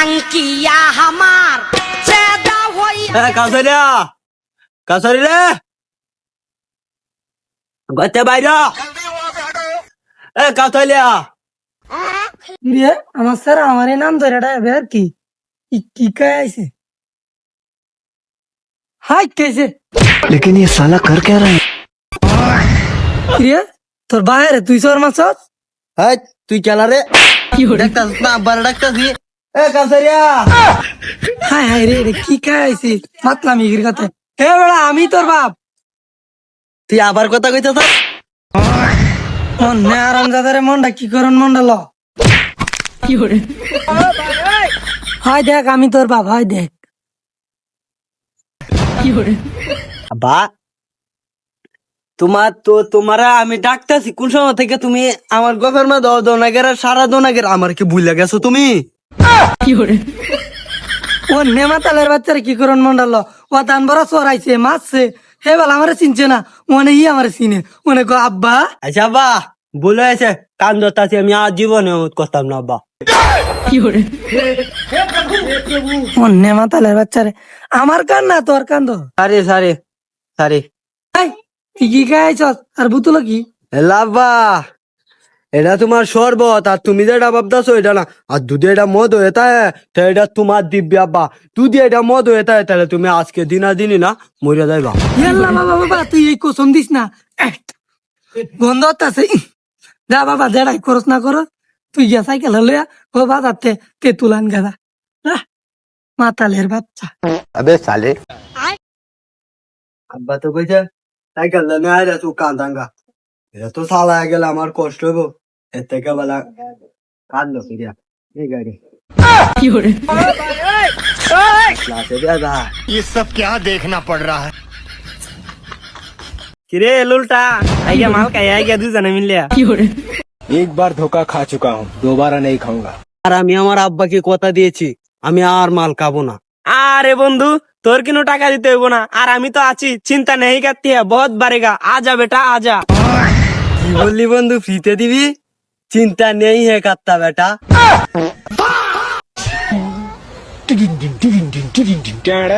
টাঙ্কিয়া আমার চেদা হইয়া কাছারিয়া কাছারি রে গতে বাইরা কাছারিয়া রে আমার স্যার আমার নাম ধরে আর কি কি কায় আইছে হাই কেছে लेकिन ये साला कर क्या रहा है? রে তোর বাইরে তুই সর মাছস হাই তুই কেলা রে ডাক্তার না আব্বার ডাক্তারছি কাছারিয়া হাই হাই রে কি কায় আইছে মাতলাম ইগির কথা হে বড়া আমি তোর বাপ তুই আবার কথা কইতেছ মন নে আরাম দাদারে মনটা কি করন মনটা ল হাই দেখ আমি তোর বাপ হাই দেখ বা তোমারা আমি ডাকতেছি কোন সময় থেকে তুমি আমার গফের মা দোনাগের সারা দোনাগের আমার কি ভুলে গেছো তুমি ও নেমাতালের বাচ্চারে কি করন মনটা ল ও দান বড় চড়াইছে মারছে হে বল আমারে চিনছে না ওনে ই আমারে চিনে ওনে কো আব্বা আচ্ছা বা বলে আছে কান ধরতাছি আমি আর জীবনে করতাম না আব্বা ও নেমাতালের বাচ্চারে আমার কান না তোর কান তো সারে সারে সারে হাই তুই কি খাইছস আর বুতুলো কি লাভা এটা তোমার শরবত আর তুমি যেটা ভাবতেছো এটা না আর দুধে এটা মদ হয়ে তো এটা তোমার দিব্যি আব্বা দুধে এটা মদ হয়ে তাহলে তুমি আজকে দিনা দিনই না মরে যাইবা ইয়াল্লা বাবা বাবা তুই এই কসম দিস না গন্ধ হতাছে যা বাবা দেড়াই করস না করস তুই গিয়া সাইকেল হলে ও বাজাতে তে তুলান গাদা মাতালের বাচ্চা अबे साले আব্বা তো কইছে সাইকেল নিয়ে আয় তুই কান্দাঙ্গা এটা তো সালা গেলে আমার কষ্ট হইব এর থেকে বেলা কান্দো ফিরিয়া এই গাড়ি লাতে দিয়া যা ये सब क्या देखना पड़ रहा है? কিরে লুলটা আইগা মাল খাই আইগা দুজনে মিলিয়া एक बार धोखा खा चुका हूँ दोबारा नहीं खाऊंगा। আর আমি আমার আব্বাকে কথা দিয়েছি আমি আর মাল খাবো না আরে বন্ধু তোর কিনো টাকা দিতে হইব না আর আমি তো আছি চিন্তা নেই করতে है बहुत बारेगा आजा बेटा आजा কি বললি বন্ধু ফ্রিতে দিবি চিন্তা নেই হে কাত্তা বেটা tiding tiding tiding tiding tiding tiding